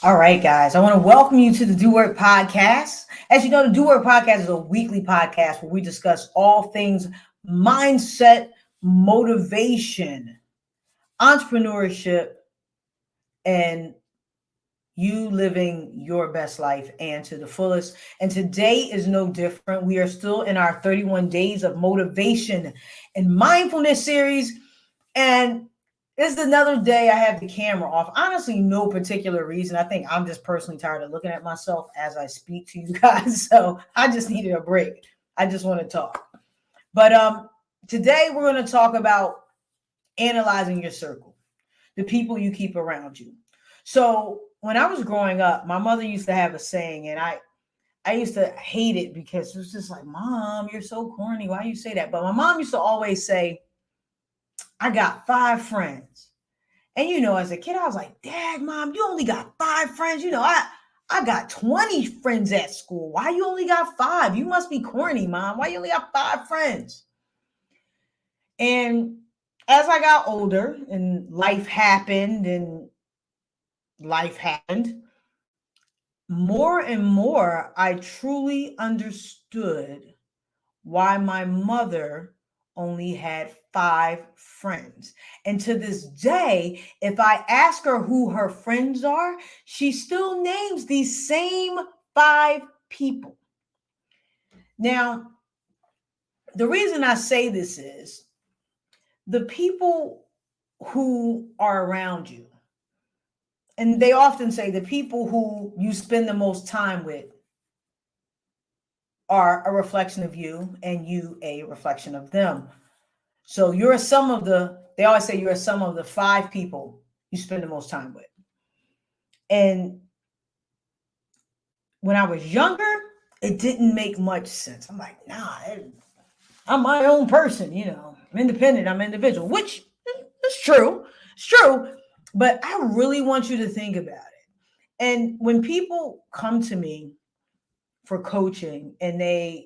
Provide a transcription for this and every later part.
All right, guys, I want to welcome you to the Do Work Podcast. As you know, the Do Work Podcast is a weekly podcast where we discuss all things mindset, motivation, entrepreneurship, and you living your best life and to the fullest. And today is no different. We are still in our 31 days of motivation and mindfulness series. And this is another day I have the camera off. Honestly, no particular reason. I think I'm just personally tired of looking at myself as I speak to you guys. So I just needed a break. I just want to talk. But today we're going to talk about analyzing your circle, the people you keep around you. So when I was growing up, my mother used to have a saying, and I used to hate it because it was just like, Mom, you're so corny. Why you say that? But my mom used to always say, I got 5 friends. And as a kid, I was like, Dad, Mom, you only got 5 friends. I got 20 friends at school. Why you only got 5? You must be corny, Mom. Why you only got 5 friends? And as I got older and life happened, more and more I truly understood why my mother only had 5 friends. And to this day, if I ask her who her friends are, she still names these same 5 people. Now, the reason I say this is the people who are around you, and they often say the people who you spend the most time with are a reflection of you and you a reflection of them. So they always say you're a sum of the 5 people you spend the most time with. And when I was younger, it didn't make much sense. I'm like, nah, I'm my own person, I'm independent, I'm individual, which is true. It's true. But I really want you to think about it. And when people come to me for coaching and they're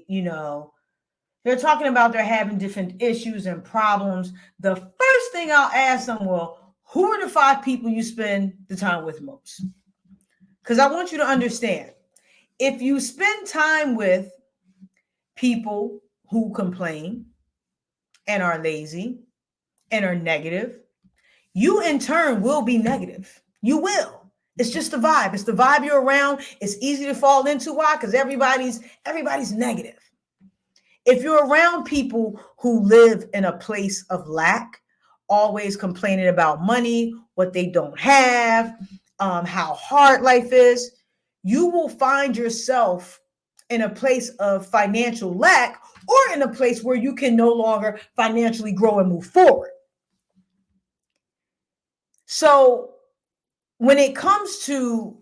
talking about they're having different issues and problems, the first thing I'll ask them, well, who are the 5 people you spend the time with most? Because I want you to understand, if you spend time with people who complain and are lazy and are negative, you in turn will be negative. You will. It's just the vibe. It's the vibe you're around. It's easy to fall into. Why? Because everybody's negative. If you're around people who live in a place of lack, always complaining about money, what they don't have, how hard life is, you will find yourself in a place of financial lack or in a place where you can no longer financially grow and move forward. So when it comes to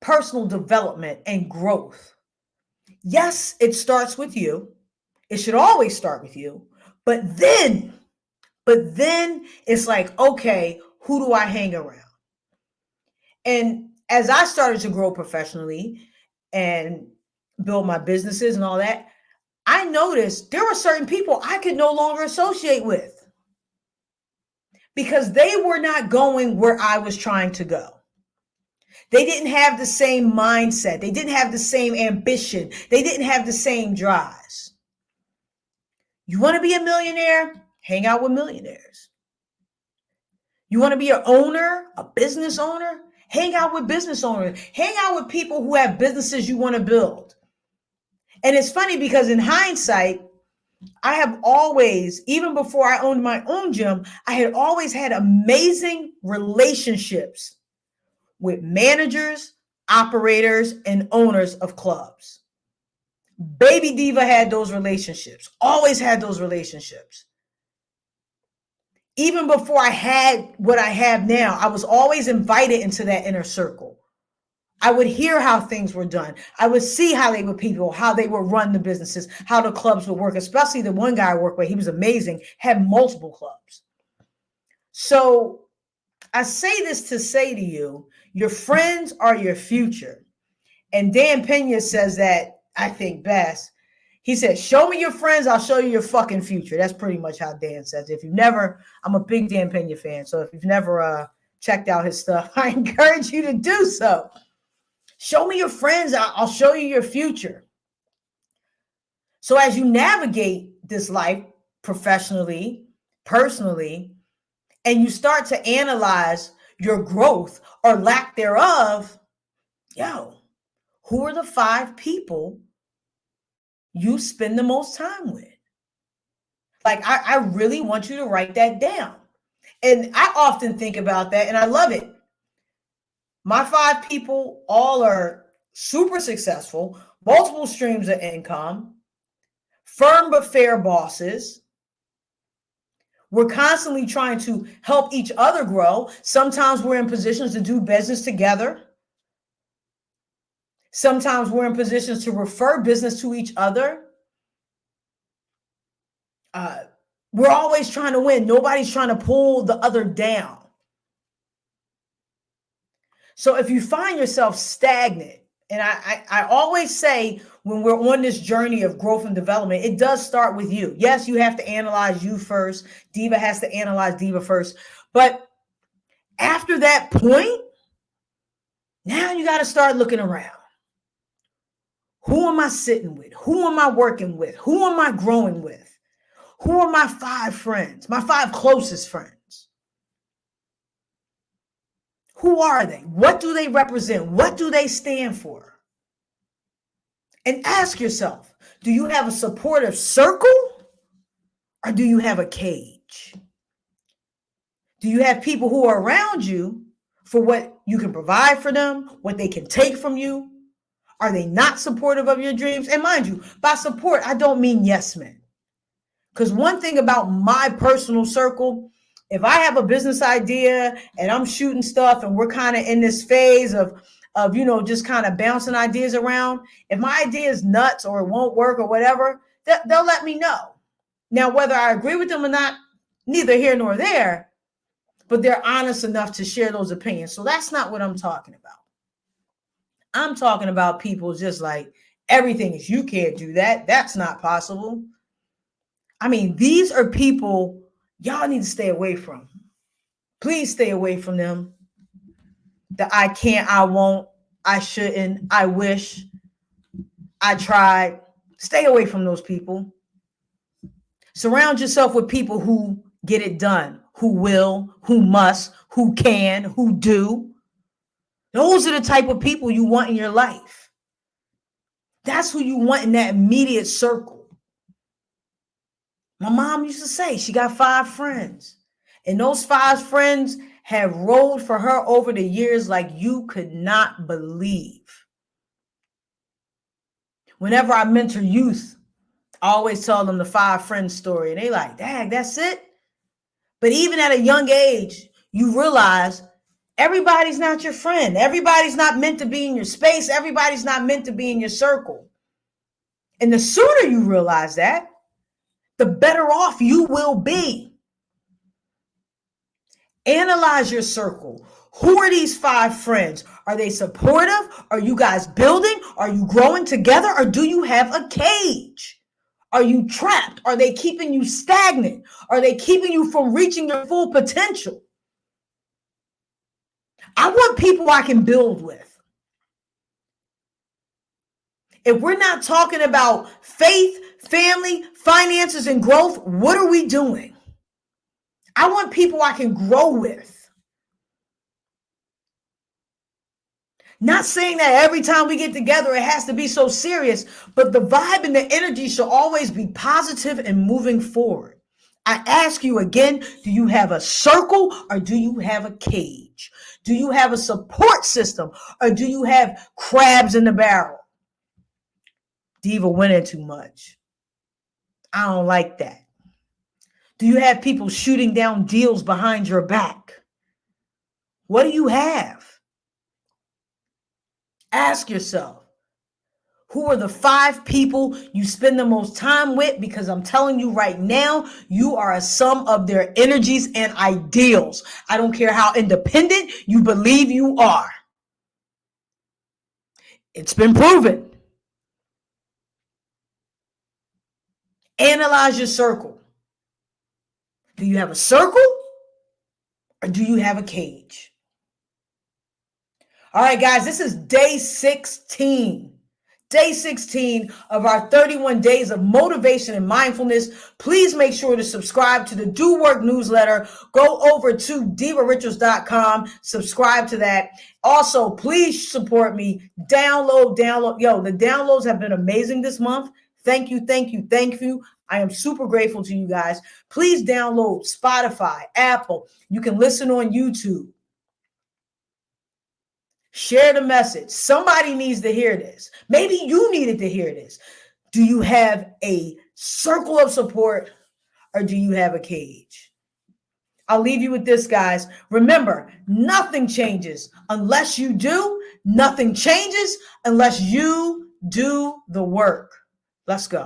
personal development and growth, yes, it starts with you. It should always start with you. But then it's like, okay, who do I hang around? And as I started to grow professionally and build my businesses and all that, I noticed there were certain people I could no longer associate with because they were not going where I was trying to go. They didn't have the same mindset. They didn't have the same ambition. They didn't have the same drives. You want to be a millionaire? Hang out with millionaires. You want to be an owner, a business owner? Hang out with business owners. Hang out with people who have businesses you want to build. And it's funny because in hindsight, I have always, even before I owned my own gym, I had always had amazing relationships with managers, operators, and owners of clubs. Baby Diva had those relationships, always had those relationships. Even before I had what I have now, I was always invited into that inner circle. I would hear how things were done. I would see how they would people, how they would run the businesses, how the clubs would work, especially the one guy I worked with. He was amazing, had multiple clubs. So I say this to say to you, your friends are your future. And Dan Pena says that, I think, best. He said, show me your friends, I'll show you your fucking future. That's pretty much how Dan says it. I'm a big Dan Pena fan. So if you've never checked out his stuff. I encourage you to do so. Show me your friends. I'll show you your future. So as you navigate this life professionally, personally, and you start to analyze your growth or lack thereof, who are the 5 people you spend the most time with? Like, I really want you to write that down. And I often think about that, and I love it. My 5 people all are super successful, multiple streams of income, firm but fair bosses. We're constantly trying to help each other grow. Sometimes we're in positions to do business together. Sometimes we're in positions to refer business to each other. We're always trying to win. Nobody's trying to pull the other down. So if you find yourself stagnant, and I always say when we're on this journey of growth and development, it does start with you. Yes, you have to analyze you first. Diva has to analyze Diva first. But after that point, now you got to start looking around. Who am I sitting with? Who am I working with? Who am I growing with? Who are my 5 friends, my 5 closest friends? Who are they? What do they represent? What do they stand for? And ask yourself, do you have a supportive circle or do you have a cage? Do you have people who are around you for what you can provide for them, what they can take from you? Are they not supportive of your dreams? And mind you, by support, I don't mean yes men. Because one thing about my personal circle, if I have a business idea and I'm shooting stuff and we're kind of in this phase of just kind of bouncing ideas around, if my idea is nuts or it won't work or whatever, they'll let me know. Now, whether I agree with them or not, neither here nor there, but they're honest enough to share those opinions. So that's not what I'm talking about. I'm talking about people just like, everything is, you can't do that. That's not possible. I mean, these are people y'all need to stay away from. Please stay away from them. The I can't, I won't, I shouldn't, I wish, I tried. Stay away from those people. Surround yourself with people who get it done, who will, who must, who can, who do. Those are the type of people you want in your life. That's who you want in that immediate circle. My mom used to say she got 5 friends. And those 5 friends have rolled for her over the years like you could not believe. Whenever I mentor youth, I always tell them the 5 friends story. And they like, dang, that's it? But even at a young age, you realize everybody's not your friend. Everybody's not meant to be in your space. Everybody's not meant to be in your circle. And the sooner you realize that, the better off you will be. Analyze your circle. Who are these 5 friends? Are they supportive? Are you guys building? Are you growing together? Or do you have a cage? Are you trapped? Are they keeping you stagnant? Are they keeping you from reaching your full potential? I want people I can build with. If we're not talking about faith, family, finances, and growth, what are we doing? I want people I can grow with. Not saying that every time we get together, it has to be so serious, but the vibe and the energy should always be positive and moving forward. I ask you again, do you have a circle or do you have a cage? Do you have a support system or do you have crabs in the barrel? Diva winning too much. I don't like that. Do you have people shooting down deals behind your back? What do you have? Ask yourself, who are the 5 people you spend the most time with? Because I'm telling you right now, you are a sum of their energies and ideals. I don't care how independent you believe you are. It's been proven. Analyze your circle. Do you have a circle or do you have a cage? All right, guys, this is day 16. Day 16 of our 31 days of motivation and mindfulness. Please make sure to subscribe to the Do Work newsletter. Go over to divarituals.com, subscribe to that. Also, please support me. Download. Yo, the downloads have been amazing this month. Thank you. I am super grateful to you guys. Please download Spotify, Apple. You can listen on YouTube. Share the message. Somebody needs to hear this. Maybe you needed to hear this. Do you have a circle of support or do you have a cage? I'll leave you with this, guys. Remember, nothing changes unless you do. Nothing changes unless you do the work. Let's go.